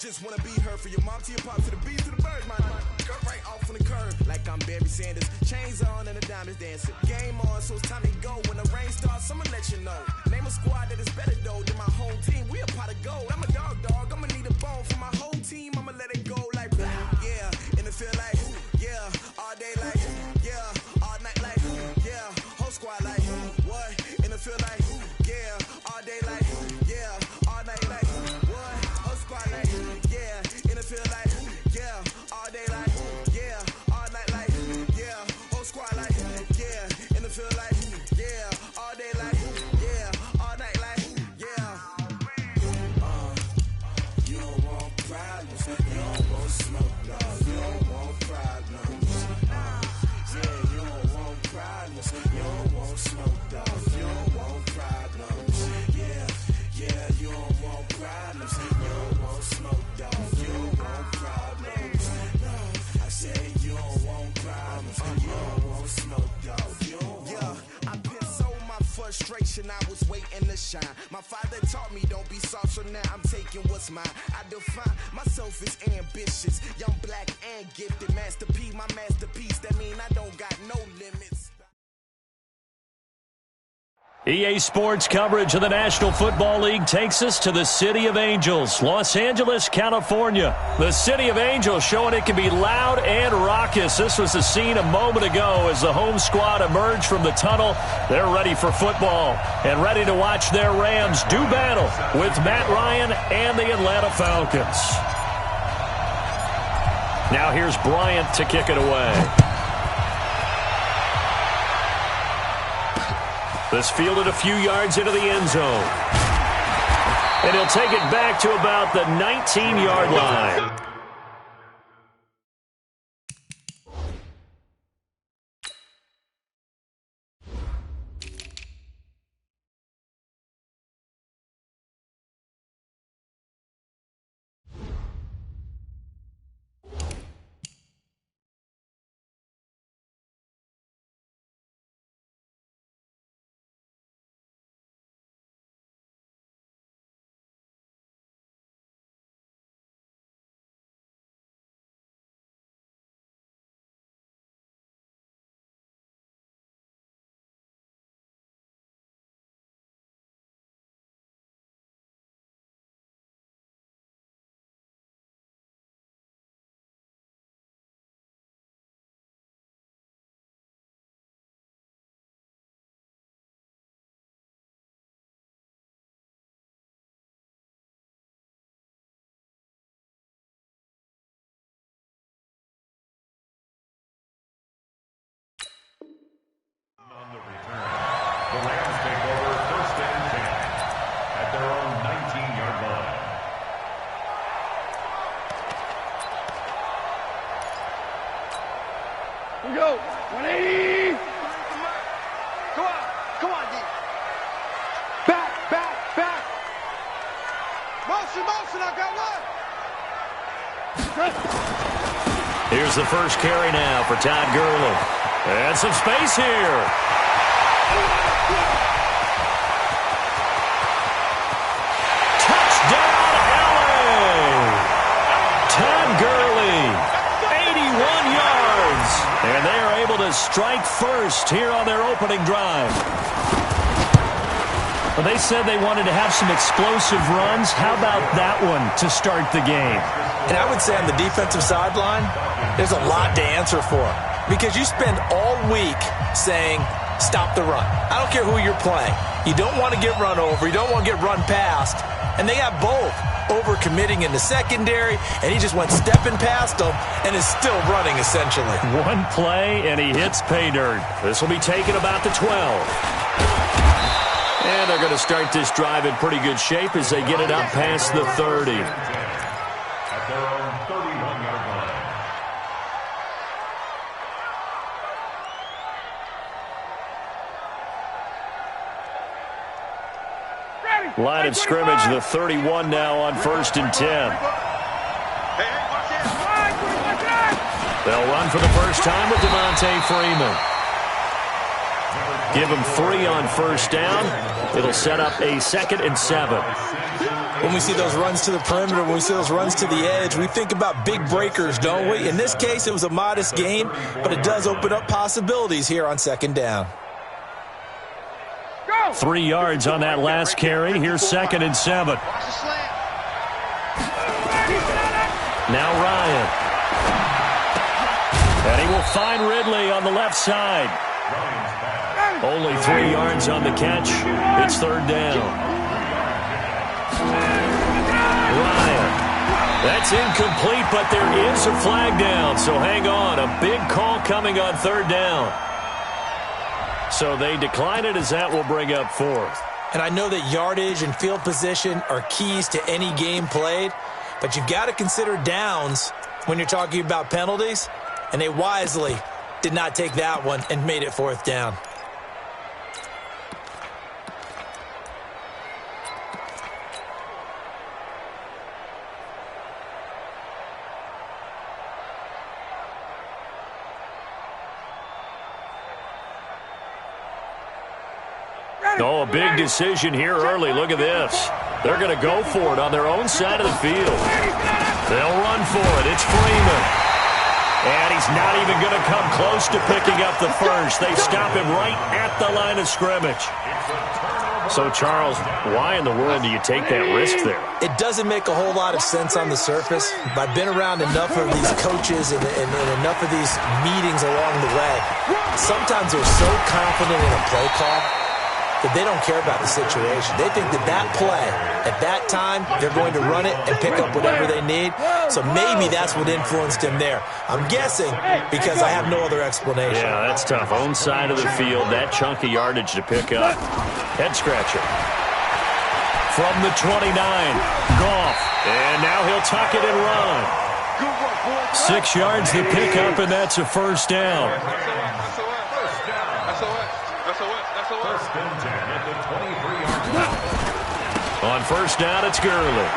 just wanna be heard. For your mom to your pop to the beat to the birds, my cut right off on the curb like I'm Barry Sanders. Chains on and the diamonds dancing. Game on, so it's time to go. When the rain starts, I'ma let you know. Name a squad that is better though than my home team. We a pot of gold. I'm a dog. I'ma need a bone for my whole team. I'ma let it go like blah. Yeah, and it feel like yeah, all day like yeah, all night like yeah, whole squad like what? And it feel like yeah, all day like yeah, all night like what? Whole squad like yeah, and it feel like yeah, all day like yeah, all night like yeah, whole squad like yeah, and it feel like yeah, all day like yeah, all night like yeah. You don't want problems, you don't want smoke, dog. You don't want problems. Yeah, you don't want problems, you don't want smoke, dog. You don't want problems. Yeah, you don't want problems, you don't want smoke, dog. You don't want problems. No, I say you don't want problems, you don't want smoke, dog. You don't want. I pissed frustration, I was waiting to shine. My father taught me don't be soft, so now I'm taking what's mine. I define myself as ambitious, young, black, and gifted. Master P, my masterpiece, that mean I don't got no limits. EA Sports coverage of the National Football League takes us to the City of Angels, Los Angeles, California. The City of Angels showing it can be loud and raucous. This was the scene a moment ago as the home squad emerged from the tunnel. They're ready for football and ready to watch their Rams do battle with Matt Ryan and the Atlanta Falcons. Now here's Bryant to kick it away. This fielded a few yards into the end zone. And he'll take it back to about the 19-yard line. On the return, the Rams take over 1st and 10 at their own 19-yard line. Here we go. 180. Come on, D. Back. Motion, I got one. Here's the first carry now for Todd Gurley. And some space here. Touchdown, LA! Todd Gurley, 81 yards. And they are able to strike first here on their opening drive. Well, they said they wanted to have some explosive runs. How about that one to start the game? And I would say on the defensive sideline, there's a lot to answer for. Because you spend all week saying, stop the run. I don't care who you're playing. You don't want to get run over. You don't want to get run past. And they got both over-committing in the secondary, and he just went stepping past them and is still running, essentially. One play, and he hits pay dirt. This will be taken about the 12. And they're going to start this drive in pretty good shape as they get it up past the 30. At their own 31-yard line. Line of scrimmage, the 31 now on 1st and 10. They'll run for the first time with Devontae Freeman. Give him 3 on 1st down. It'll set up a 2nd and 7. When we see those runs to the perimeter, when we see those runs to the edge, we think about big breakers, don't we? In this case, it was a modest gain, but it does open up possibilities here on second down. 3 yards on that last carry. Here's 2nd and 7. Now Ryan. And he will find Ridley on the left side. Only 3 yards on the catch. It's 3rd down. Ryan. That's incomplete, but there is a flag down. So hang on. A big call coming on 3rd down. So they decline it as that will bring up 4th. And I know that yardage and field position are keys to any game played, but you've got to consider downs when you're talking about penalties, and they wisely did not take that one and made it 4th down. Oh, a big decision here early. Look at this. They're going to go for it on their own side of the field. They'll run for it. It's Freeman. And he's not even going to come close to picking up the first. They stop him right at the line of scrimmage. So, Charles, why in the world do you take that risk there? It doesn't make a whole lot of sense on the surface. But I've been around enough of these coaches and enough of these meetings along the way. Sometimes they're so confident in a play call that they don't care about the situation. They think that play, at that time, they're going to run it and pick up whatever they need. So maybe that's what influenced him there. I'm guessing because I have no other explanation. Yeah, that's tough. Own side of the field, that chunk of yardage to pick up. Head scratcher. From the 29, Goff. And now he'll tuck it and run. 6 yards to pick up, and that's a 1st down. First and 10 at the 23-yard line. On 1st down, it's Gurley.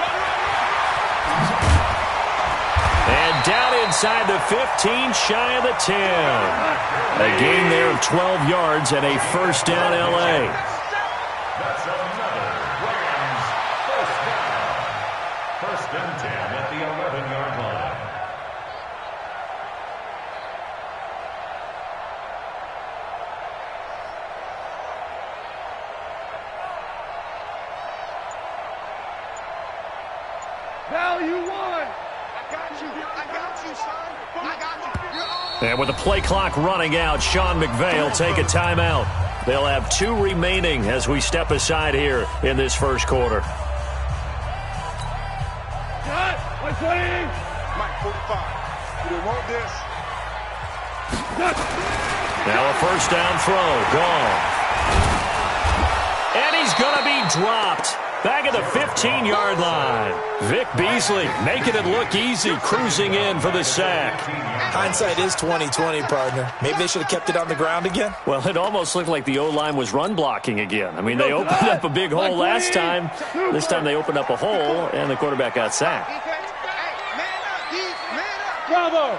And down inside the 15, shy of the 10. A gain there of 12 yards and a 1st down, L.A. That's another Rams 1st down. 1st and 10 at the 11-yard line. And with the play clock running out, Sean McVay will take a timeout. They'll have 2 remaining as we step aside here in this 1st quarter. Cut! 120! Mike, 45. You want this? Now a 1st down throw. Gone. And he's going to be dropped. Back at the 15-yard line. Vic Beasley making it look easy, cruising in for the sack. Hindsight is 20/20, partner. Maybe they should have kept it on the ground again. Well, it almost looked like the O-line was run blocking again. I mean, they opened up a big hole last time. This time they opened up a hole, and the quarterback got sacked. Bravo!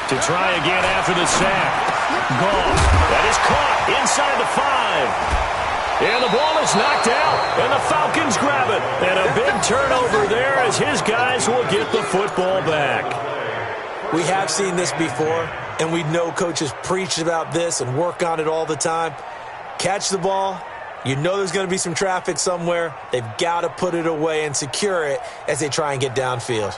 To try again after the sack. Goff. That is caught inside the 5. And the ball is knocked out, and the Falcons grab it. And a big turnover there as his guys will get the football back. We have seen this before, and we know coaches preach about this and work on it all the time. Catch the ball. You know there's going to be some traffic somewhere. They've got to put it away and secure it as they try and get downfield.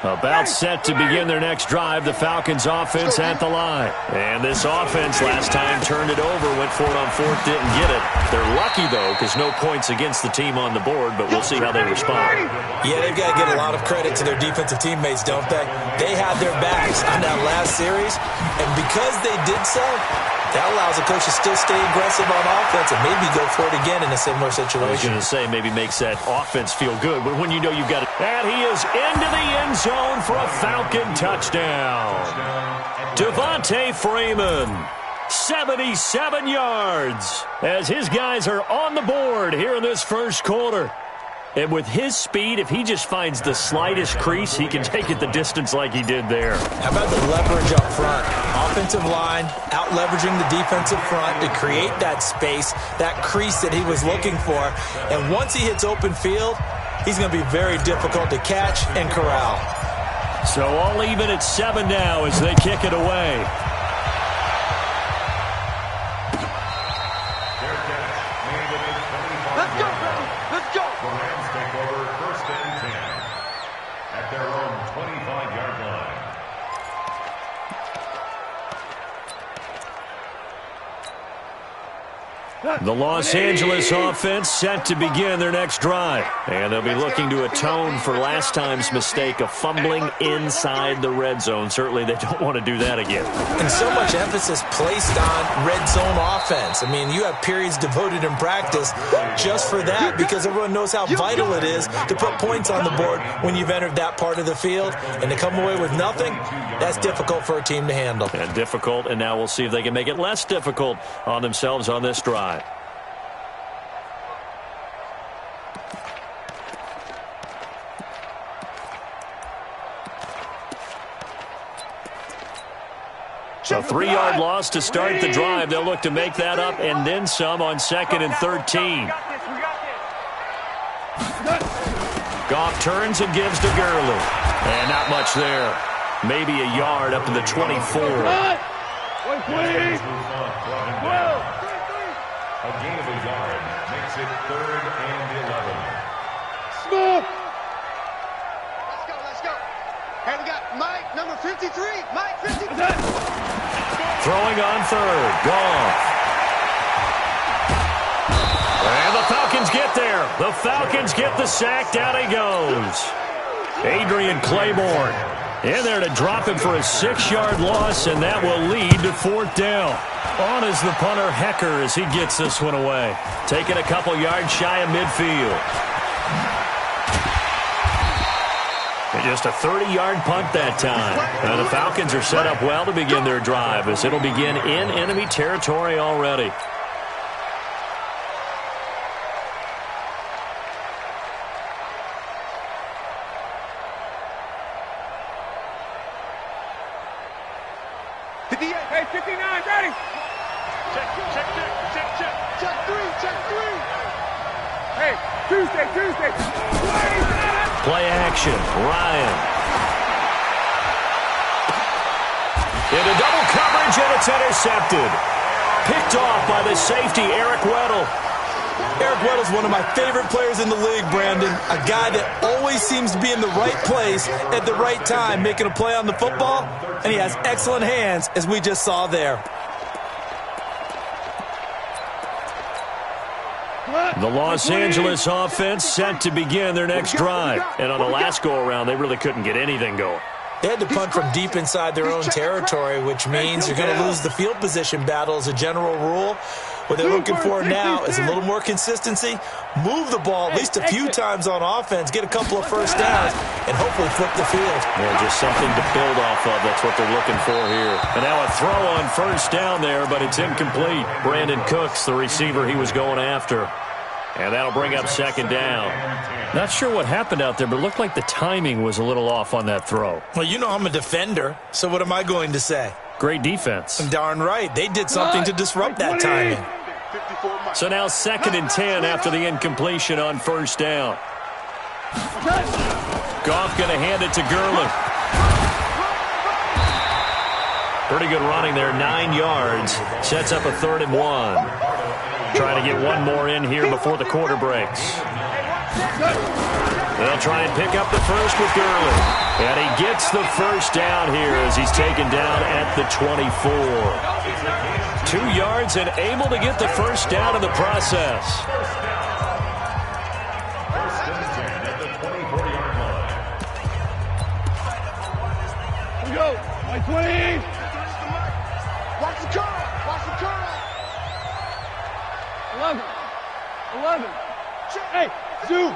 About set to begin their next drive, the Falcons offense at the line. And this offense last time turned it over, went for it on 4th, didn't get it. They're lucky, though, because no points against the team on the board, but we'll see how they respond. Yeah, they've got to get a lot of credit to their defensive teammates, don't they? They had their backs on that last series, and because they did so, that allows a coach to still stay aggressive on offense and maybe go for it again in a similar situation. I was going to say, maybe makes that offense feel good, but when you know you've got it. And he is into the end zone for a Falcon touchdown. Devontae Freeman, 77 yards, as his guys are on the board here in this 1st quarter. And with his speed, if he just finds the slightest crease, he can take it the distance like he did there. How about the leverage up front? Offensive line out-leveraging the defensive front to create that space, that crease that he was looking for. And once he hits open field, he's going to be very difficult to catch and corral. So all even at 7 now as they kick it away. Let's go, Brady. Let's go. The Rams take over 1st and 10 at their own 25-yard line. The Los Angeles offense set to begin their next drive. And they'll be looking to atone for last time's mistake of fumbling inside the red zone. Certainly they don't want to do that again. And so much emphasis placed on red zone offense. I mean, you have periods devoted in practice just for that because everyone knows how vital it is to put points on the board when you've entered that part of the field. And to come away with nothing, that's difficult for a team to handle. And difficult, and now we'll see if they can make it less difficult on themselves on this drive. A 3-yard loss to start the drive. They'll look to make that up and then some on 2nd and 13. Goff turns and gives to Gurley. And not much there. Maybe a yard up to the 24. A gain of a yard makes it 3rd and 11. Smooth. Let's go. Hey, we got Mike, number 53. Mike, 53. Throwing on 3rd. Goff. And the Falcons get there. The Falcons get the sack. Down he goes. Adrian Claiborne in there to drop him for a 6-yard loss, and that will lead to 4th down. On is the punter Hecker as he gets this one away. Taking a couple yards shy of midfield. And just a 30-yard punt that time. And the Falcons are set up well to begin their drive as it'll begin in enemy territory already. Hey, 59, ready. Check. Check 3. Hey, Tuesday. Play action. Ryan. Into double coverage, and it's intercepted. Picked off by the safety, Eric Weddle. Eric Weddle's one of my favorite players in the league, Brandon. A guy that always seems to be in the right place at the right time, making a play on the football, and he has excellent hands, as we just saw there. The Los Angeles offense set to begin their next drive. And on the last go-around, they really couldn't get anything going. They had to punt from deep inside their own territory, which means you're going to lose the field position battle as a general rule. What they're looking for now is a little more consistency, move the ball at least a few times on offense, get a couple of first downs, and hopefully flip the field. Yeah, just something to build off of. That's what they're looking for here. And now a throw on 1st down there, but it's incomplete. Brandon Cooks, the receiver he was going after. And that'll bring up 2nd down. Not sure what happened out there, but it looked like the timing was a little off on that throw. Well, you know I'm a defender, so what am I going to say? Great defense. Darn right. They did something to disrupt that timing. So now 2nd and 10 after the incompletion on 1st down. Goff going to hand it to Gurley. Pretty good running there, 9 yards. Sets up a 3rd and 1. Trying to get one more in here before the quarter breaks. They'll try and pick up the first with Gurley. And he gets the 1st down here as he's taken down at the 24. 2 yards and able to get the 1st down in the process. 1st and 10 at the 24-yard line. Here we go. Like 20. Watch the curl. 11. Hey, Zoo.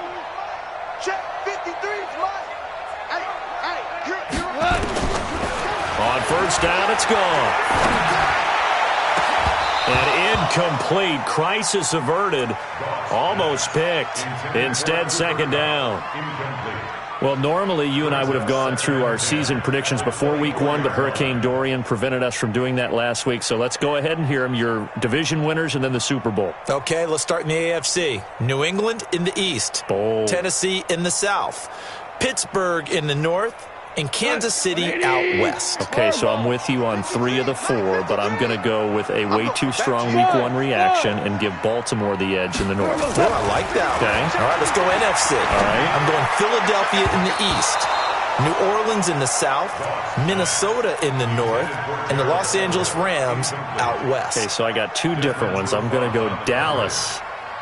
Check 53. Hey, you're On 1st down, it's gone. And incomplete. Crisis averted. Almost picked. Instead, second down. Well, normally you and I would have gone through our season predictions before week 1, but Hurricane Dorian prevented us from doing that last week. So let's go ahead and hear them, your division winners and then the Super Bowl. Okay, let's start in the AFC. New England in the East. Bold. Tennessee in the South. Pittsburgh in the North. And Kansas City out west. Okay, so I'm with you on 3 of the 4, but I'm going to go with a way too strong week 1 reaction and give Baltimore the edge in the North. Oh, I like that one. Okay. All right, let's go NFC. All right. I'm going Philadelphia in the East, New Orleans in the South, Minnesota in the North, and the Los Angeles Rams out west. Okay, so I got 2 different ones. I'm going to go Dallas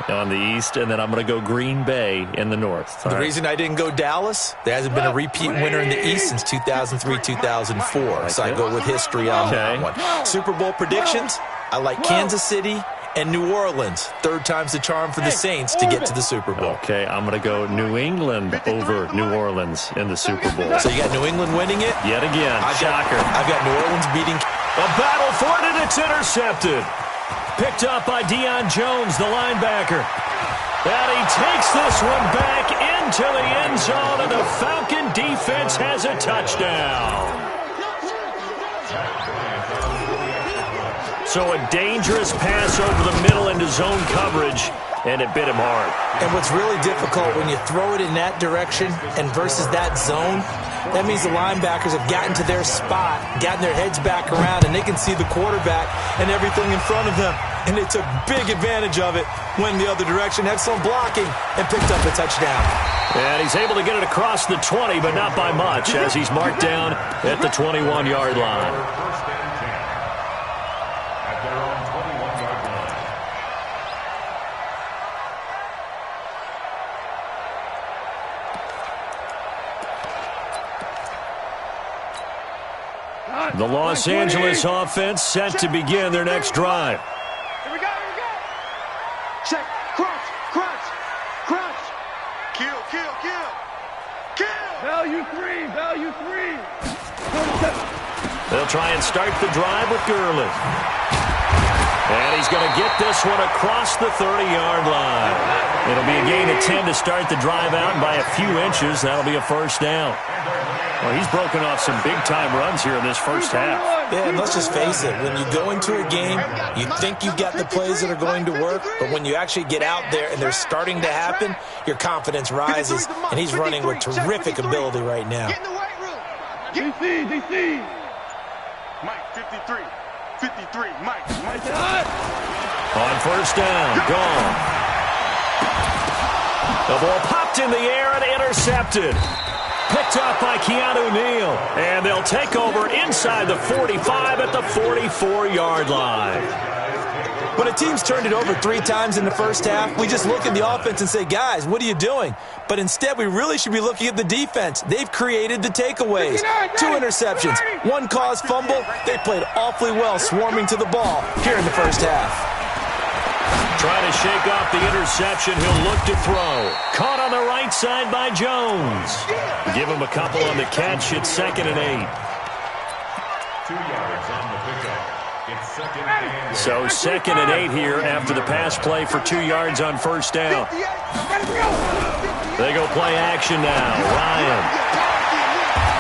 on the East, and then I'm going to go Green Bay in the North. The reason I didn't go Dallas, there hasn't been a repeat winner in the East since 2003-2004, so I go with history on that one. Super Bowl predictions, I like Kansas City and New Orleans. 3rd time's the charm for the Saints to get to the Super Bowl. Okay, I'm going to go New England over New Orleans in the Super Bowl. So you got New England winning it? Yet again, shocker. I've got New Orleans beating. A battle for it, and it's intercepted. Picked up by Deion Jones, the linebacker. And he takes this one back into the end zone, and the Falcon defense has a touchdown. So a dangerous pass over the middle into zone coverage, and it bit him hard. And what's really difficult when you throw it in that direction and versus that zone, that means the linebackers have gotten to their spot, gotten their heads back around, and they can see the quarterback and everything in front of them. And they took big advantage of it, went the other direction, had some blocking, and picked up a touchdown. And he's able to get it across the 20, but not by much, as he's marked down at the 21-yard line. First and 10 at their own 21-yard line. The Los Angeles offense set to begin their next drive. Here we go. Check. Crunch. Kill. Value three. They'll try and start the drive with Gurley. And he's going to get this one across the 30-yard line. It'll be a gain of 10 to start the drive out, and by a few inches, that'll be a first down. Well, he's broken off some big-time runs here in this first half. Yeah, and let's just face it. When you go into a game, you think you've got the plays that are going to work, but when you actually get out there and they're starting to happen, your confidence rises, and he's running with terrific ability right now. Get in the right room. DC. Mike, 53, Mike. On first down, gone. The ball popped in the air and intercepted. Picked up by Keanu Neal. And they'll take over inside the 45 at the 44-yard line. When a team's turned it over 3 times in the first half, we just look at the offense and say, guys, what are you doing? But instead, we really should be looking at the defense. They've created the takeaways. 2 interceptions, 1 caused fumble. They played awfully well swarming to the ball here in the first half. Trying to shake off the interception. He'll look to throw. Caught on the right side by Jones. Give him a couple on the catch. It's 2nd and 8. 2 yards on the pickup. It's 2nd and 8. So 2nd and 8 here after the pass play for 2 yards on first down. They go play action now. Ryan.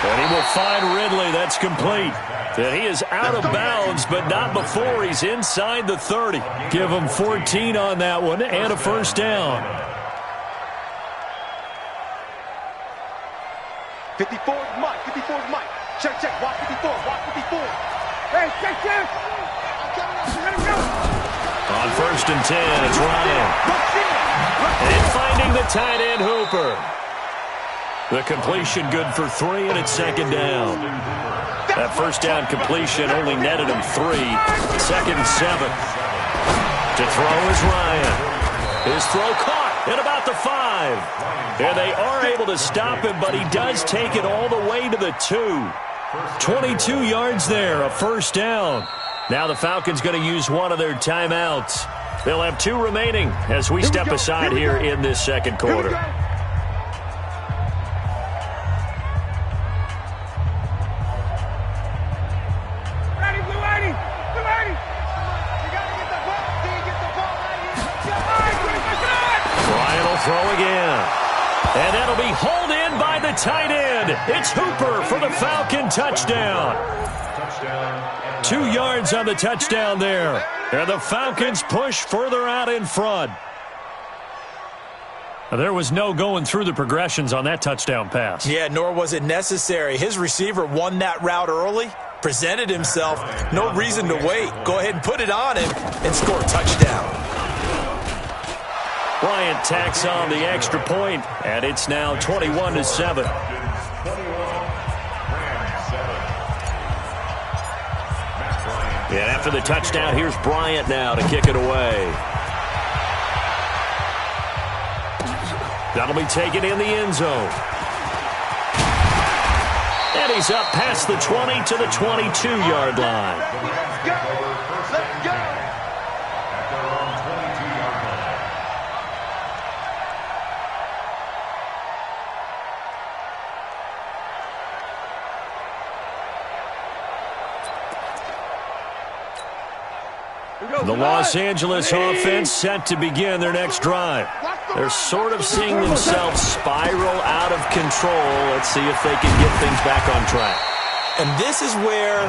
And he will find Ridley. That's complete. And he is out of bounds, but not before he's inside the 30. Give him 14 on that one and a first down. 54 Mike. Check. Watch 54. Hey, check. On first and 10, it's Ryan. And finding the tight end, Hooper. The completion good for 3, and it's 2nd down. That first down completion only netted him 3. 2nd and 7. To throw is Ryan. His throw caught at about the 5. And they are able to stop him, but he does take it all the way to the 2. 22 yards there, a first down. Now the Falcons going to use one of their timeouts. They'll have 2 remaining as we step aside here in this second quarter. It'll be hauled in by the tight end. It's Hooper for the Falcon touchdown. 2 yards on the touchdown there. And the Falcons push further out in front. There was no going through the progressions on that touchdown pass. Yeah, nor was it necessary. His receiver won that route early, presented himself. No reason to wait. Go ahead and put it on him and score a touchdown. Bryant tacks on the extra point, and it's now 21-7. And after the touchdown, here's Bryant now to kick it away. That'll be taken in the end zone. And he's up past the 20 to the 22-yard line. Let's go! Let's go! The Los Angeles offense set to begin their next drive. They're sort of seeing themselves spiral out of control. Let's see if they can get things back on track. And this is where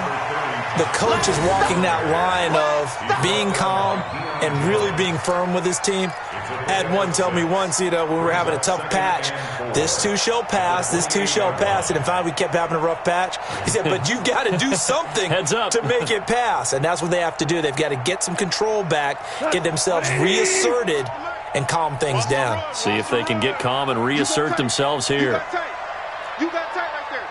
the coach is walking that line of being calm and really being firm with his team. I had one tell me once, when we were having a tough patch, this too shall pass, this too shall pass. And finally we kept having a rough patch. He said, but you got to do something to make it pass. And that's what they have to do. They've got to get some control back, get themselves reasserted, and calm things down. See if they can get calm and reassert themselves here. You got tight right there.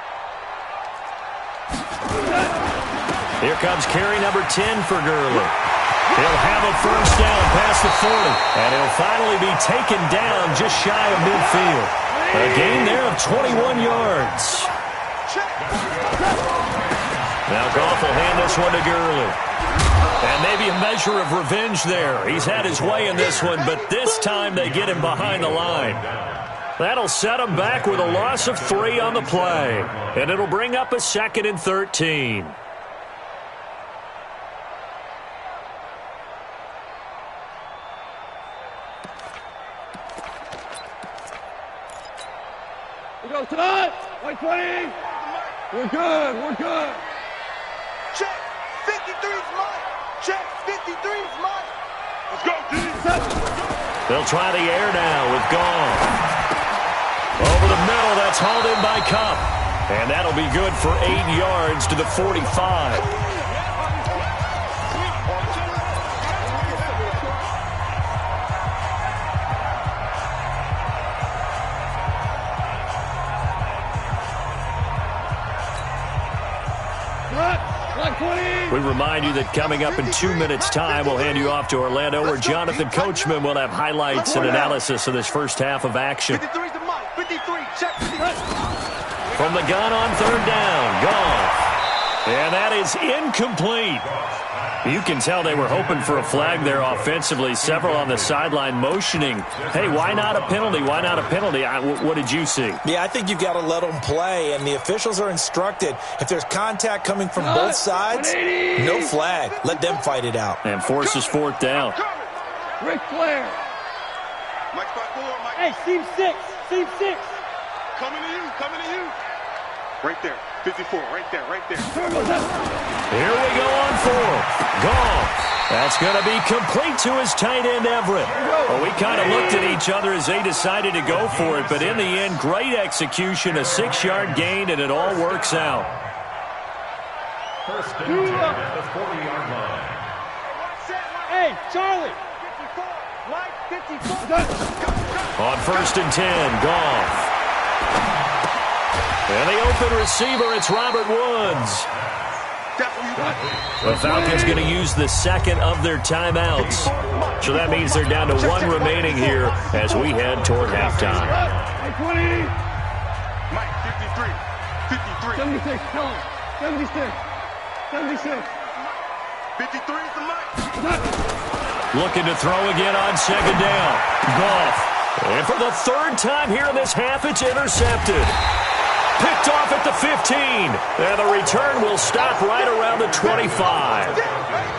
Here comes carry number 10 for Gurley. He'll have a first down past the 40, and he'll finally be taken down just shy of midfield. A gain there of 21 yards. Now Goff will hand this one to Gurley. And maybe a measure of revenge there. He's had his way in this one, but this time they get him behind the line. That'll set him back with a loss of 3 on the play. And it'll bring up a 2nd and 13. Go, Todd! White 20! We're good, we're good! Check! 53's mine! Check! 53's mine! Let's go, D! They'll try the air now with Goff. Over the middle, that's hauled in by Kupp. And that'll be good for 8 yards to the 45. We remind you that coming up in 2 minutes' time, we'll hand you off to Orlando, where Jonathan Coachman will have highlights and analysis of this first half of action. 53's the mic. 53, check. From the gun on 3rd down, Goff. And that is incomplete. You can tell they were hoping for a flag there offensively. Several on the sideline motioning, hey, why not a penalty? Why not a penalty? What did you see? Yeah, I think you've got to let them play, and the officials are instructed, if there's contact coming from both sides, no flag. Let them fight it out. And forces 4th down. Ric Flair. Mike 5-4, Mike. Hey, seam 6. Seam 6. Coming to you. Coming to you. Right there. 54. Right there. Right there. Here we go on 4th. Goff. That's going to be complete to his tight end, Everett. Well, we kind of looked at each other as they decided to go for it, but in the end, great execution, a 6-yard gain, and it all works out. First and 10 at the 40-yard line. Hey, Charlie. 54. Mike, 54. On 1st and 10, Goff. And the open receiver, it's Robert Woods. The Falcons going to use the 2nd of their timeouts. So that means they're down to 1 remaining here as we head toward halftime. 20. Mike, 53. 76, tell him. 76. 76. 53 is the Mike. Looking to throw again on 2nd down. Goff. And for the 3rd time here in this half, it's intercepted. Picked off at the 15. And the return will stop right around the 25.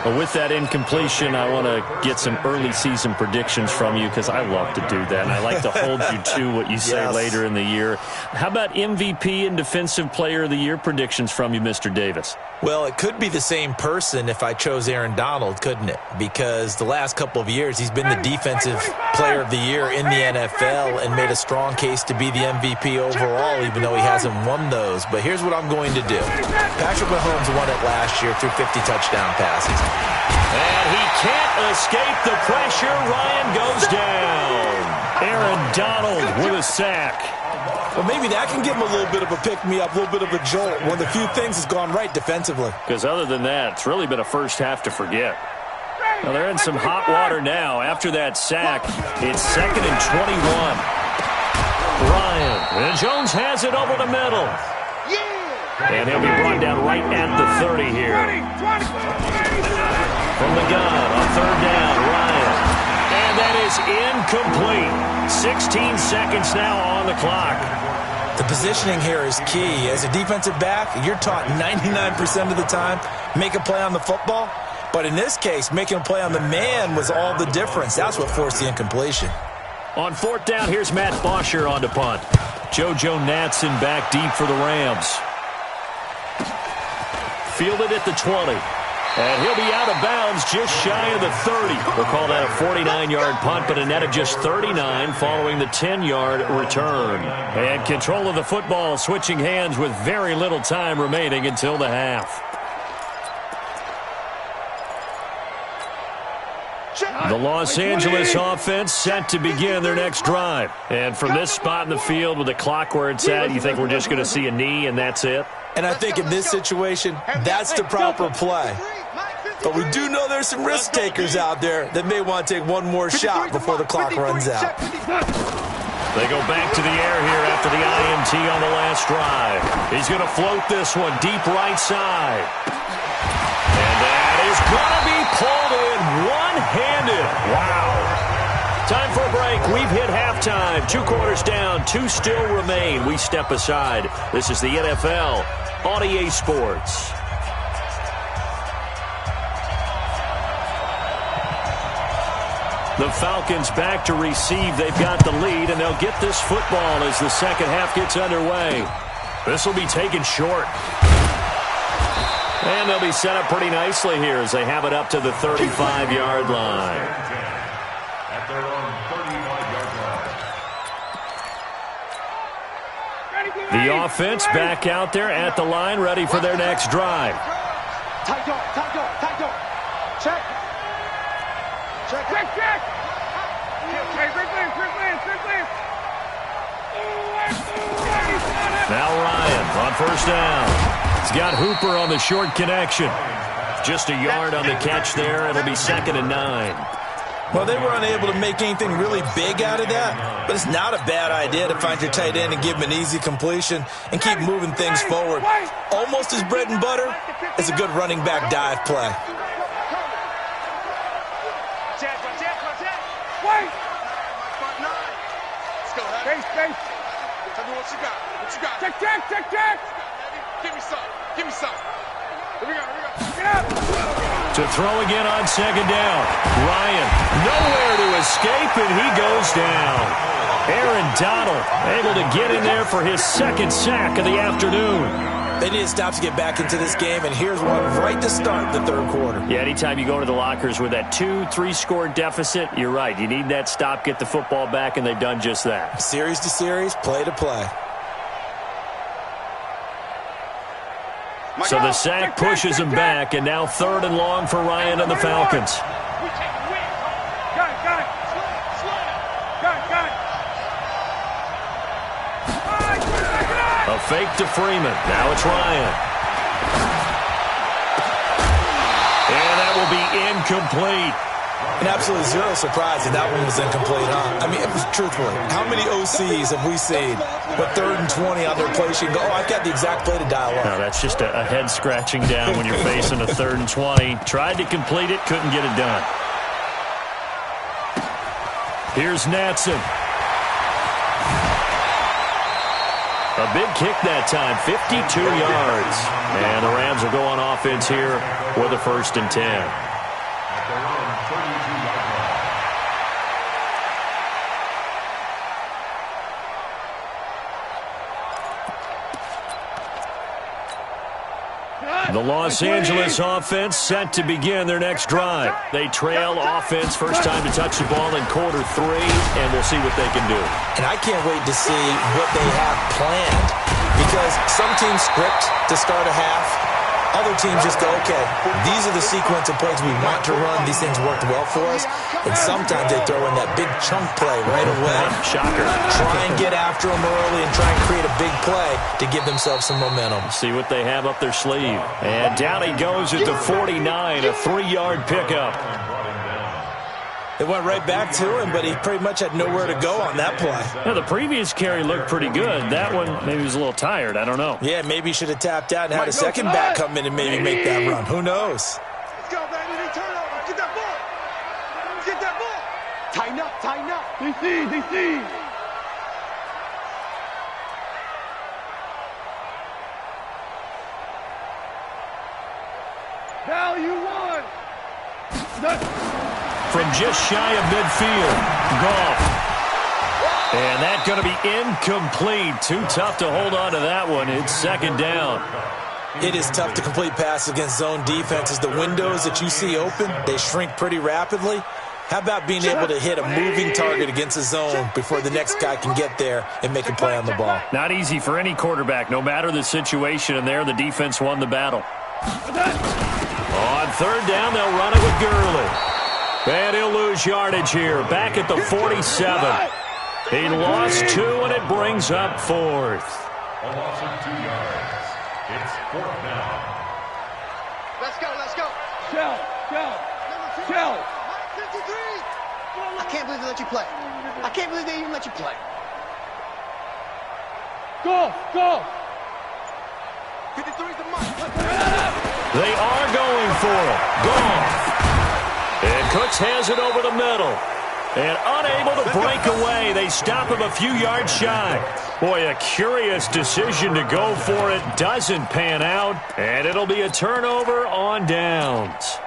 Well, with that incompletion, I want to get some early season predictions from you because I love to do that, and I like to hold you to what you say later in the year. How about MVP and Defensive Player of the Year predictions from you, Mr. Davis? Well, it could be the same person if I chose Aaron Donald, couldn't it? Because the last couple of years, he's been the Defensive Player of the Year in the NFL and made a strong case to be the MVP overall, even though he hasn't won those. But here's what I'm going to do. Patrick Mahomes won it last year through 50 touchdown passes. And he can't escape the pressure. Ryan goes down. Aaron Donald with a sack. Well, maybe that can give him a little bit of a pick-me-up, a little bit of a jolt. One of the few things has gone right defensively. Because other than that, it's really been a first half to forget. Well, they're in some hot water now. After that sack, it's 2nd and 21. Ryan. And Jones has it over the middle. And he'll be brought down right at the 30 here. From the gun on 3rd down, Ryan. And that is incomplete. 16 seconds now on the clock. The positioning here is key. As a defensive back, you're taught 99% of the time, make a play on the football. But in this case, making a play on the man was all the difference. That's what forced the incompletion. On 4th down, here's Matt Bosher on to punt. JoJo Natson back deep for the Rams. Fielded at the 20. And he'll be out of bounds just shy of the 30. We'll call that a 49-yard punt, but a net of just 39 following the 10-yard return. And control of the football switching hands with very little time remaining until the half. The Los Angeles offense set to begin their next drive. And from this spot in the field with the clock where it's at, you think we're just going to see a knee and that's it? And I think in this situation, that's the proper play. But we do know there's some risk takers out there that may want to take one more shot before the clock runs out. They go back to the air here after the INT on the last drive. He's going to float this one deep right side. And that is going to be pulled in one-handed. Wow. Time for a break. We've hit halftime. 2 quarters down. 2 still remain. We step aside. This is the NFL on EA Sports. The Falcons back to receive. They've got the lead, and they'll get this football as the second half gets underway. This will be taken short. And they'll be set up pretty nicely here as they have it up to the 35-yard line. At their own 35-yard line. The offense back out there at the line, ready for their next drive. Tight dog, tight dog, tight dog. Check. Check, check, check. Now Ryan on 1st down. He's got Hooper on the short connection. Just a yard on the catch there. It'll be 2nd and 9. Well, they were unable to make anything really big out of that, but it's not a bad idea to find your tight end and give him an easy completion and keep moving things forward. Almost as bread and butter as a good running back dive play. Space. Tell me what you got. What you got? Check. Give me some. Here we go. Get up. To throw again on 2nd down. Ryan nowhere to escape, and he goes down. Aaron Donald able to get in there for his 2nd sack of the afternoon. They need to stop to get back into this game, and here's one right to start the 3rd quarter. Yeah, anytime you go to the lockers with that 2-3 score deficit, you're right. You need that stop, get the football back, and they've done just that. Series to series, play to play. So the sack pushes him back, and now 3rd and long for Ryan and the Falcons. Got it. A fake to Freeman. Now it's Ryan. And that will be incomplete. And absolutely zero surprise that that one was incomplete, huh? I mean, truthfully, how many OCs have we seen with 3rd and 20 on their play sheet and go, oh, I've got the exact play to dial up? No, that's just a head scratching down when you're facing a 3rd and 20. Tried to complete it, couldn't get it done. Here's Natson. A big kick that time, 52 yards. And the Rams will go on offense here with a 1st and 10. The Los Angeles offense set to begin their next drive. They trail offense, first time to touch the ball in quarter 3, and we'll see what they can do. And I can't wait to see what they have planned, because some teams script to start a half. Other teams just go, okay, these are the sequence of plays we want to run. These things worked well for us. And sometimes they throw in that big chunk play right away. Shocker. Try and get after them early and try and create a big play to give themselves some momentum. See what they have up their sleeve. And down he goes at the 49, a 3-yard pickup. It went right back to him, but he pretty much had nowhere to go on that play. Now, the previous carry looked pretty good. That one, maybe he was a little tired. I don't know. Yeah, maybe he should have tapped out and had a second back come in and maybe make that run. Who knows? Let's go, baby. They turn over. Get that ball. Get that ball. Tighten up, tighten up. DC. Value one. From just shy of midfield, Goff. And that's going to be incomplete. Too tough to hold on to that one. It's second down. It is tough to complete passes against zone defenses. The windows that you see open, they shrink pretty rapidly. How about being able to hit a moving target against a zone before the next guy can get there and make a play on the ball? Not easy for any quarterback, no matter the situation. And there, the defense won the battle. On third down, they'll run it with Gurley. And he'll lose yardage here. Back at the 47. He lost 2, and it brings up 4th. A loss of 2 yards. It's 4th down. Let's go. Shell. 53. I can't believe they let you play. I can't believe they even let you play. Go. 53's the mark. They are going for it. Goff. And Cooks has it over the middle. And unable to break away. They stop him a few yards shy. Boy, a curious decision to go for it. Doesn't pan out. And it'll be a turnover on downs.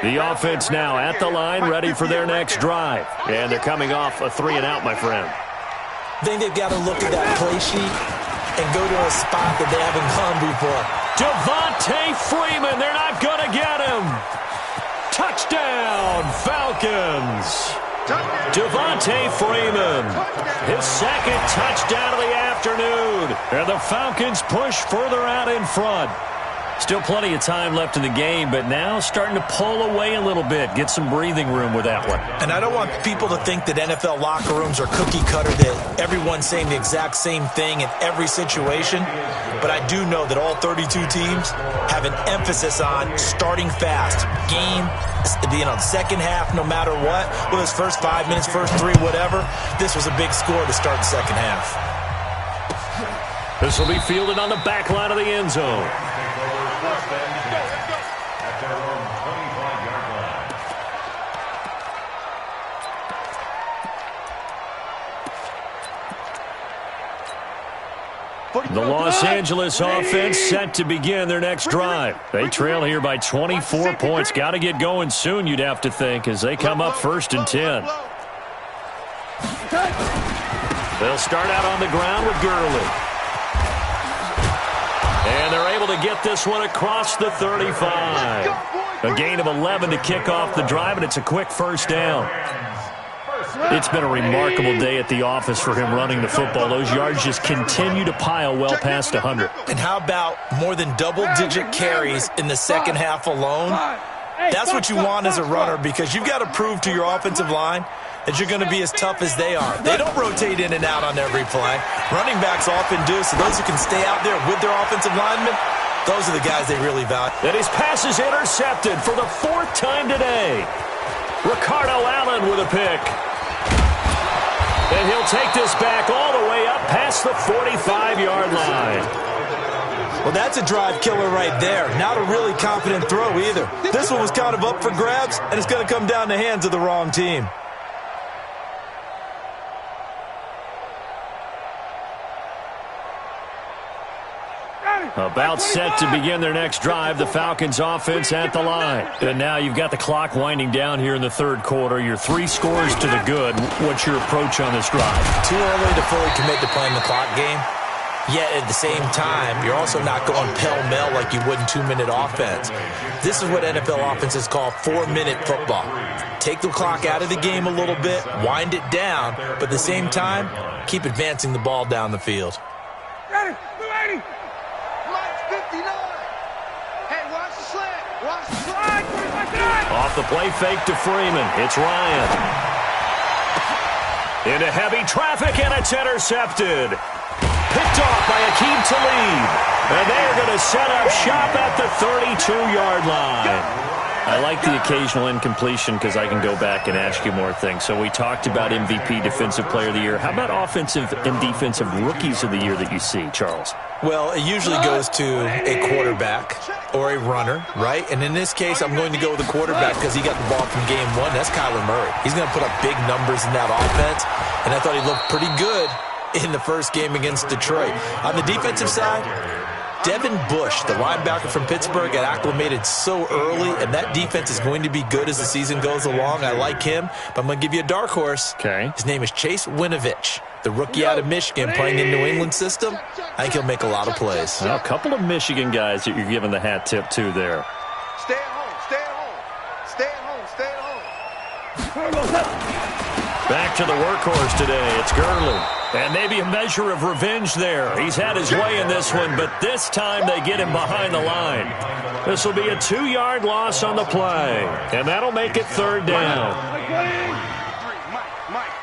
The offense now at the line, ready for their next drive. And they're coming off a 3-and-out, my friend. I think they've got to look at that play sheet and go to a spot that they haven't gone before. Devontae Freeman, they're not going to get him. Touchdown, Falcons. Devontae Freeman, his second touchdown of the afternoon. And the Falcons push further out in front. Still plenty of time left in the game, but now starting to pull away a little bit. Get some breathing room with that one. And I don't want people to think that NFL locker rooms are cookie cutter, that everyone's saying the exact same thing in every situation. But I do know that all 32 teams have an emphasis on starting fast. Game, second half, no matter what. Well, his first 5 minutes, first 3, whatever. This was a big score to start the second half. This will be fielded on the back line of the end zone. The Los Angeles offense set to begin their next drive. They trail here by 24 points. Got to get going soon, you'd have to think, as they come up 1st and 10. They'll start out on the ground with Gurley. And they're able to get this one across the 35. A gain of 11 to kick off the drive, and it's a quick first down. It's been a remarkable day at the office for him running the football. Those yards just continue to pile well past 100. And how about more than double-digit carries in the second half alone? That's what you want as a runner, because you've got to prove to your offensive line that you're going to be as tough as they are. They don't rotate in and out on every play. Running backs often do, so those who can stay out there with their offensive linemen, those are the guys they really value. And his pass is intercepted for the 4th time today. Ricardo Allen with a pick. And he'll take this back all the way up past the 45-yard line. Well, that's a drive killer right there. Not a really confident throw either. This one was kind of up for grabs, and it's going to come down the hands of the wrong team. About set to begin their next drive, the Falcons offense at the line. And now you've got the clock winding down here in the third quarter. Your 3 scores to the good. What's your approach on this drive? Too early to fully commit to playing the clock game. Yet at the same time, you're also not going pell-mell like you would in 2-minute offense. This is what NFL offenses call 4-minute football. Take the clock out of the game a little bit, wind it down, but at the same time, keep advancing the ball down the field. Ready, ready. Mike's 59. Hey, watch the slant. Watch the slide. Off the play fake to Freeman. It's Ryan. Into heavy traffic, and it's intercepted. Picked off by Aqib Talib. And they're going to set up shop at the 32-yard line. I like the occasional incompletion because I can go back and ask you more things. So we talked about MVP, Defensive Player of the Year. How about Offensive and Defensive Rookies of the Year that you see, Charles? Well, it usually goes to a quarterback or a runner, right? And in this case, I'm going to go with the quarterback because he got the ball from game 1. That's Kyler Murray. He's going to put up big numbers in that offense, and I thought he looked pretty good in the first game against Detroit. On the defensive side, Devin Bush, the linebacker from Pittsburgh, got acclimated so early, and that defense is going to be good as the season goes along. I like him, but I'm going to give you a dark horse. Okay. His name is Chase Winovich, the rookie out of Michigan playing in New England system. I think he'll make a lot of plays. Well, a couple of Michigan guys that you're giving the hat tip to there. Stay at home, stay at home. Stay at home, stay at home. Back to the workhorse today. It's Gurley. And maybe a measure of revenge there. He's had his way in this one, but this time they get him behind the line. This will be a 2-yard loss on the play, and that'll make it third down. Mike,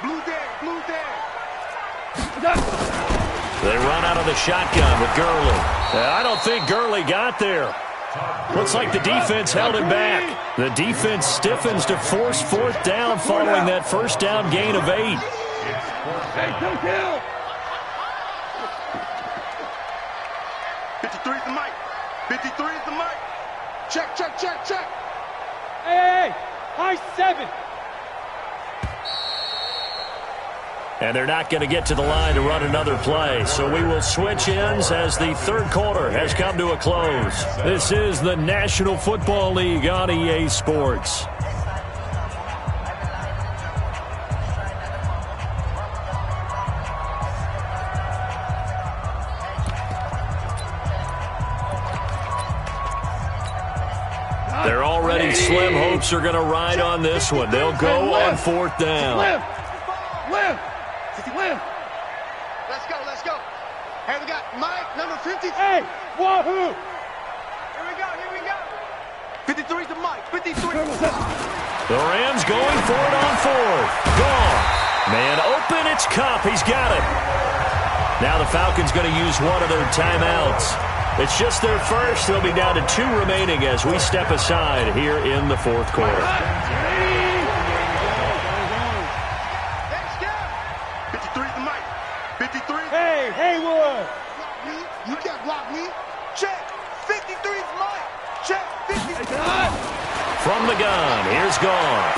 blue day. They run out of the shotgun with Gurley. I don't think Gurley got there. Looks like the defense held him back. The defense stiffens to force fourth down following that first down gain of 8. Hey, don't kill. 53 is the mic. 53 is the mic. Check. Hey, high 7. And they're not going to get to the line to run another play. So we will switch ends as the third quarter has come to a close. This is the National Football League on EA Sports. They're already slim hopes are going to ride on this one. They'll go on fourth down. Live. Let's go. Hey, we got Mike, number 50. Hey, wahoo! Here we go. 53 is the Mike. 53. The Rams going for it on fourth. Gone. Man open, it's Kupp. He's got it. Now the Falcons going to use one of their timeouts. It's just their first. They'll be down to 2 remaining as we step aside here in the fourth quarter. 53 is the Mike. 53. Hey, Haywood! You can't block me. Check. 53 is Mike. Check. 53. From the gun, here's Goff.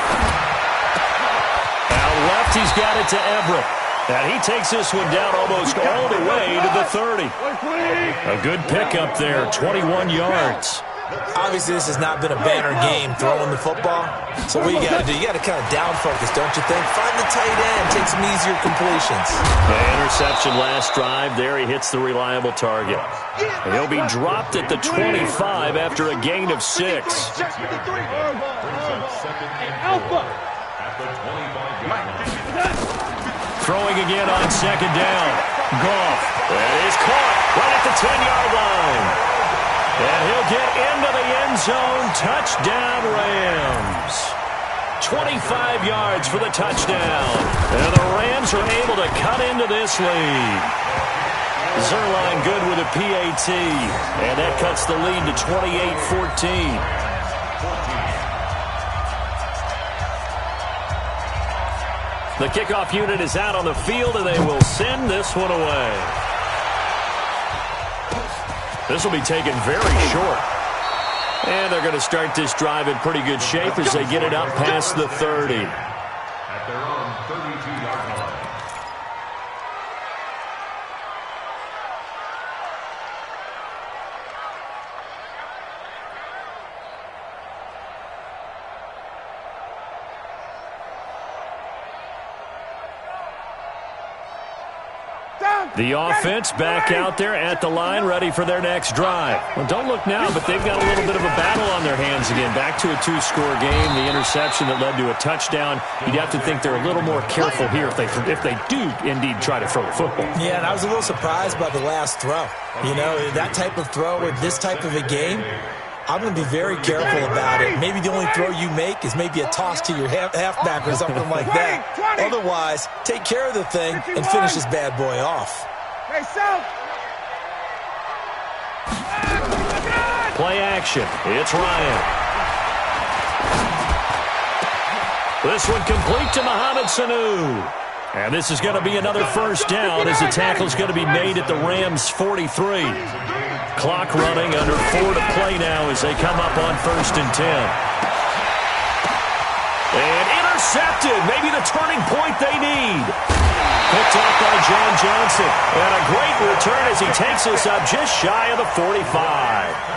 Out left, he's got it to Everett. And he takes this one down almost all the way to the 30. A good pickup there, 21 yards. Obviously, this has not been a banner game throwing the football. So what you got to do, you got to kind of down focus, don't you think? Find the tight end, take some easier completions. The interception last drive. There he hits the reliable target. And he'll be dropped at the 25 after a gain of 6. Alpha! Throwing again on second down. Goff. That is caught right at the 10-yard line. And he'll get into the end zone. Touchdown, Rams. 25 yards for the touchdown. And the Rams are able to cut into this lead. Zerline good with a PAT. And that cuts the lead to 28-14. The kickoff unit is out on the field, and they will send this one away. This will be taken very short. And they're going to start this drive in pretty good shape as they get it up past the 30. At their own 32-yard line. The offense back out there at the line, ready for their next drive. Well, don't look now, but they've got a little bit of a battle on their hands again. Back to a 2-score game. The interception that led to a touchdown. You'd have to think they're a little more careful here if they do indeed try to throw the football. Yeah, and I was a little surprised by the last throw. You know, that type of throw with this type of a game, I'm going to be very careful about it. Maybe the only throw you make is maybe a toss to your halfback or something like that. Otherwise, take care of the thing and finish this bad boy off. Hey, South. Play action. It's Ryan. This one complete to Mohamed Sanu. And this is going to be another first down as the tackle's going to be made at the Rams' 43. Clock running, under 4 to play now as they come up on 1st and 10. And intercepted. Maybe the turning point they need. Picked up by John Johnson. And a great return as he takes us up just shy of the 45.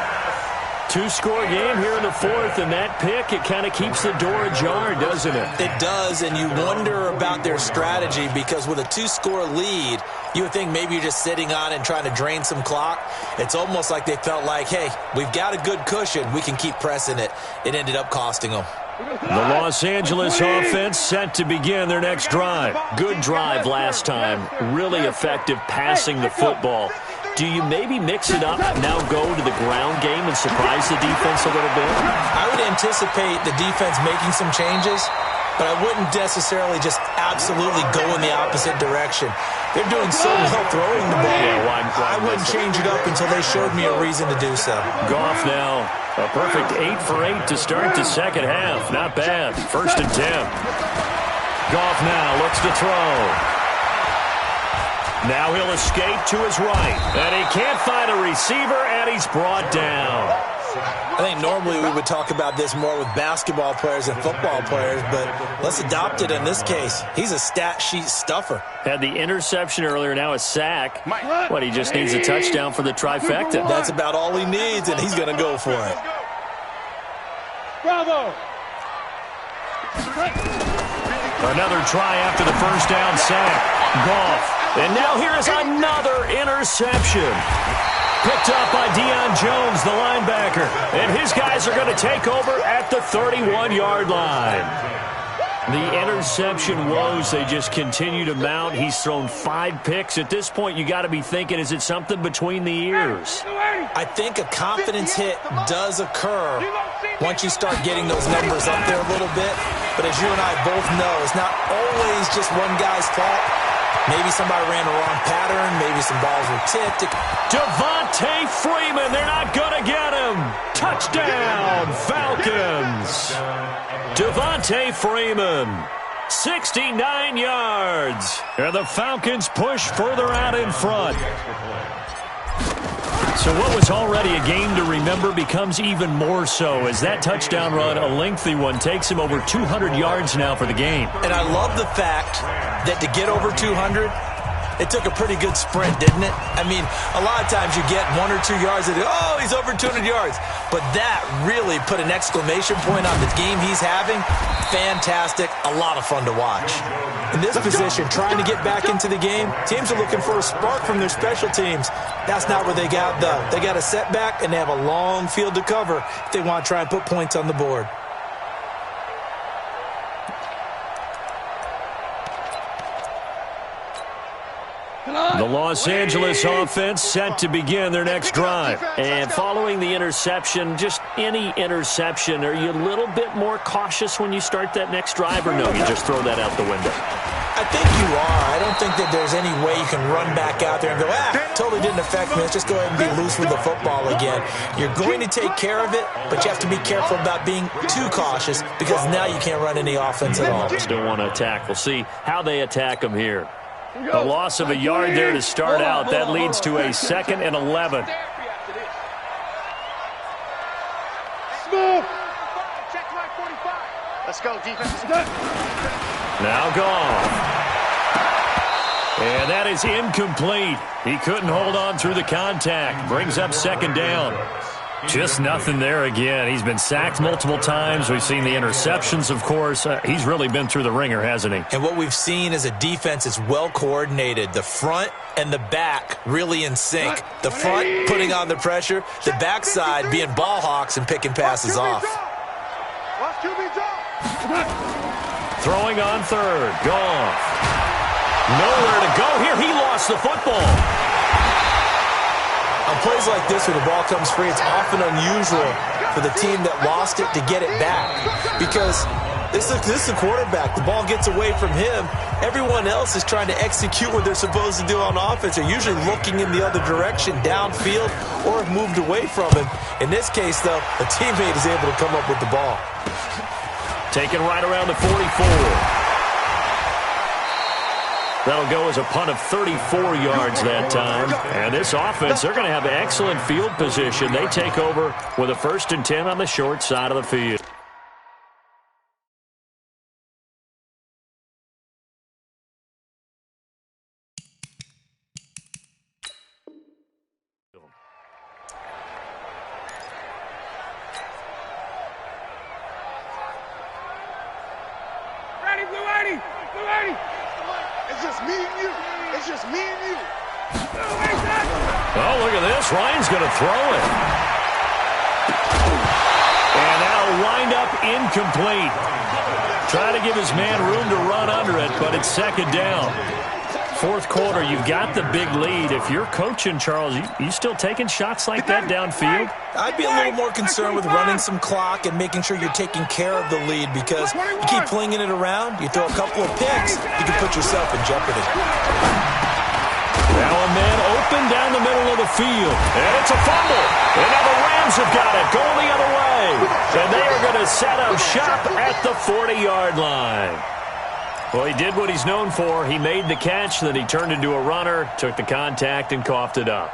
2-score game here in the 4th, and that pick, it kind of keeps the door ajar, doesn't it? It does, and you wonder about their strategy because with a 2-score lead, you would think maybe you're just sitting on and trying to drain some clock. It's almost like they felt like, hey, we've got a good cushion. We can keep pressing it. It ended up costing them. The Los Angeles offense set to begin their next drive. Good drive last time. Really effective passing the football. Do you maybe mix it up, now go to the ground game and surprise the defense a little bit? I would anticipate the defense making some changes, but I wouldn't necessarily just absolutely go in the opposite direction. They're doing so well throwing the ball. Yeah, why I wouldn't change it up until they showed me a reason to do so. Goff now, a perfect 8 for 8 to start the second half. Not bad. 1st and 10. Goff now looks to throw. Now he'll escape to his right. And he can't find a receiver, and he's brought down. I think normally we would talk about this more with basketball players and football players, but let's adopt it in this case. He's a stat sheet stuffer. Had the interception earlier, now a sack. What, he just needs a touchdown for the trifecta. That's about all he needs, and he's going to go for it. Bravo. Another try after the first down sack. Goff. And now here is another interception. Picked up by Deion Jones, the linebacker. And his guys are going to take over at the 31-yard line. The interception woes, they just continue to mount. He's thrown 5 picks. At this point, you got to be thinking, is it something between the ears? I think a confidence hit does occur once you start getting those numbers up there a little bit. But as you and I both know, it's not always just one guy's fault. Maybe somebody ran the wrong pattern. Maybe some balls were tipped. Devontae Freeman, they're not going to get him. Touchdown, Falcons. Devontae Freeman, 69 yards. And the Falcons push further out in front. So what was already a game to remember becomes even more so as that touchdown run, a lengthy one, takes him over 200 yards now for the game. And I love the fact that to get over 200, it took a pretty good sprint, didn't it? I mean, a lot of times you get 1 or 2 yards and, oh, he's over 200 yards. But that really put an exclamation point on the game he's having. Fantastic. A lot of fun to watch. In this position, trying to get back into the game, teams are looking for a spark from their special teams. That's not what they got, though. They got a setback, and they have a long field to cover if they want to try and put points on the board. The Los Angeles offense set to begin their next drive. And following the interception, just any interception, are you a little bit more cautious when you start that next drive, or no, you just throw that out the window? I think you are. I don't think that there's any way you can run back out there and go, totally didn't affect me. Let's just go ahead and be loose with the football again. You're going to take care of it, but you have to be careful about being too cautious because now you can't run any offense at all. Still want to attack. We'll see how they attack them here. A loss of a yard there to start out. That leads to a 2nd and 11. Smooth. Let's go, defense. Now Goff. And that is incomplete. He couldn't hold on through the contact. Brings up 2nd down. Just nothing there again. He's been sacked multiple times. We've seen the interceptions, of course. He's really been through the ringer, hasn't he? And what we've seen is a defense that's well coordinated. The front and the back really in sync. The front putting on the pressure, the backside being ball hawks and picking passes off. Throwing on third. Goff. Nowhere to go here. He lost the football. On plays like this where the ball comes free, it's often unusual for the team that lost it to get it back. Because this is the quarterback. The ball gets away from him. Everyone else is trying to execute what they're supposed to do on offense. They're usually looking in the other direction, downfield, or have moved away from him. In this case, though, a teammate is able to come up with the ball. Taken right around the 44. That'll go as a punt of 34 yards that time. And this offense, they're going to have excellent field position. They take over with a 1st and 10 on the short side of the field. Ready, Blue 80! Blue 80! It's just me and you. It's just me and you. Oh, look at this. Ryan's going to throw it. And now wind up incomplete. Try to give his man room to run under it, but it's 2nd down. 4th quarter, you've got the big lead. If you're coaching, Charles, you still taking shots like that downfield? I'd be a little more concerned with running some clock and making sure you're taking care of the lead, because you keep flinging it around, you throw a couple of picks, you can put yourself in jeopardy. Now a man open down the middle of the field, and it's a fumble. And now the Rams have got it, going the other way. And they are going to set up shop at the 40-yard line. Well, he did what he's known for. He made the catch, then he turned into a runner, took the contact, and coughed it up.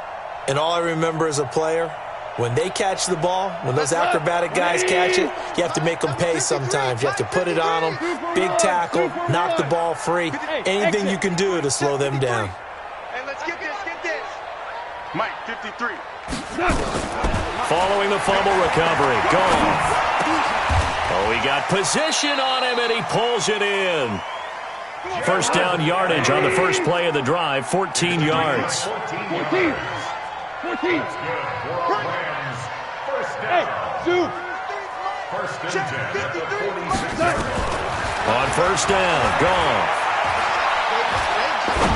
And all I remember as a player, when they catch the ball, when those acrobatic guys catch it, you have to make them pay sometimes. You have to put it on them, big tackle, knock the ball free. Anything you can do to slow them down. Hey, let's get this, get this. Mike, 53. Following the fumble recovery, Goff. Oh, he got position on him, and he pulls it in. 1st down yardage on the first play of the drive, 14 yards. 14. Hey, Zoo. On 1st down, Goff.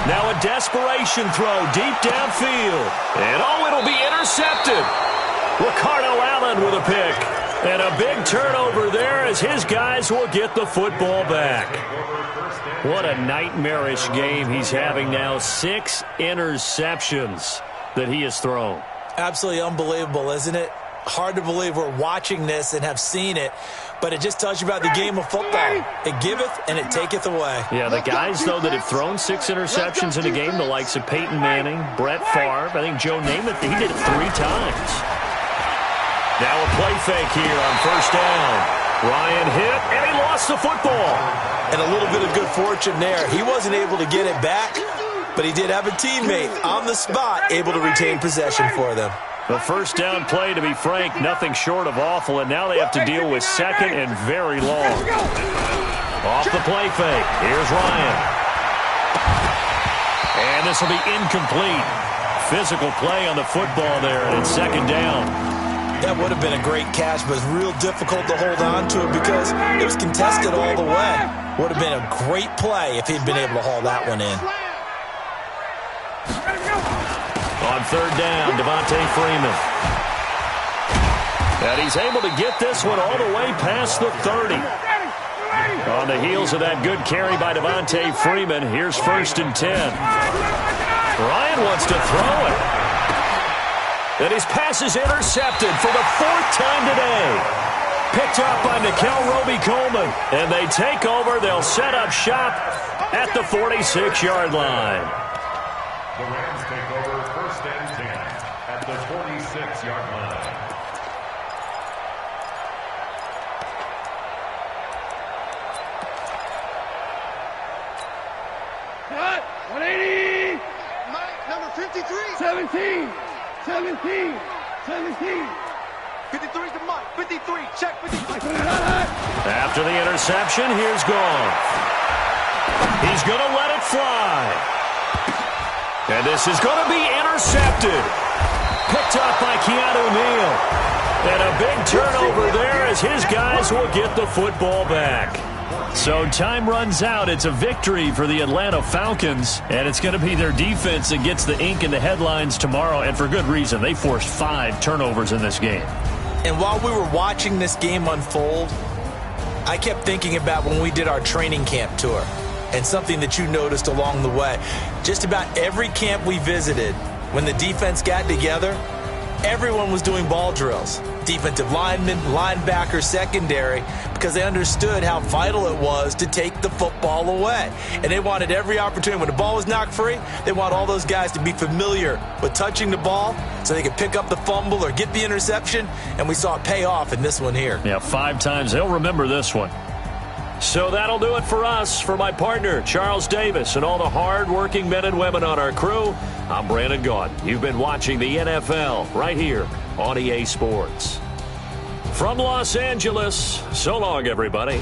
Now a desperation throw deep downfield. And oh, it'll be intercepted. Ricardo Allen with a pick. And a big turnover there as his guys will get the football back. What a nightmarish game he's having now. 6 interceptions that he has thrown. Absolutely unbelievable, isn't it? Hard to believe we're watching this and have seen it, but it just tells you about the game of football. It giveth and it taketh away. Yeah, the guys, though, that have thrown 6 interceptions in a game, the likes of Peyton Manning, Brett Favre, I think Joe Namath, he did it 3 times. Now a play fake here on 1st down. Ryan hit, and he lost the football. And a little bit of good fortune there. He wasn't able to get it back, but he did have a teammate on the spot able to retain possession for them. The 1st down play, to be frank, nothing short of awful, and now they have to deal with 2nd and very long. Off the play fake. Here's Ryan. And this will be incomplete. Physical play on the football there, and it's 2nd down. That would have been a great catch, but it's real difficult to hold on to it because it was contested all the way. Would have been a great play if he'd been able to haul that one in. On 3rd down, Devontae Freeman. And he's able to get this one all the way past the 30. On the heels of that good carry by Devontae Freeman, here's 1st and 10. Ryan wants to throw it. And his pass is intercepted for the 4th time today. Picked up by Nickel Roby-Coleman. And they take over. They'll set up shop at the 46-yard line. The Rams take over 1st and 10 at the 46-yard line. Cut. 180. Mike, number 53. 17. 53's the mic. 53, check 53. After the interception, here's Goff. He's going to let it fly. And this is going to be intercepted. Picked up by Keanu Neal. And a big turnover there as his guys will get the football back. So time runs out. It's a victory for the Atlanta Falcons, and it's going to be their defense that gets the ink in the headlines tomorrow, and for good reason. They forced 5 turnovers in this game. And while we were watching this game unfold, I kept thinking about when we did our training camp tour and something that you noticed along the way. Just about every camp we visited, when the defense got together, everyone was doing ball drills. Defensive linemen, linebackers, secondary, because they understood how vital it was to take the football away. And they wanted every opportunity. When the ball was knocked free, they want all those guys to be familiar with touching the ball so they could pick up the fumble or get the interception. And we saw it pay off in this one here. Yeah, 5 times. They'll remember this one. So that'll do it for us. For my partner, Charles Davis, and all the hard-working men and women on our crew, I'm Brandon Gaudin. You've been watching the NFL right here on EA Sports. From Los Angeles, so long, everybody.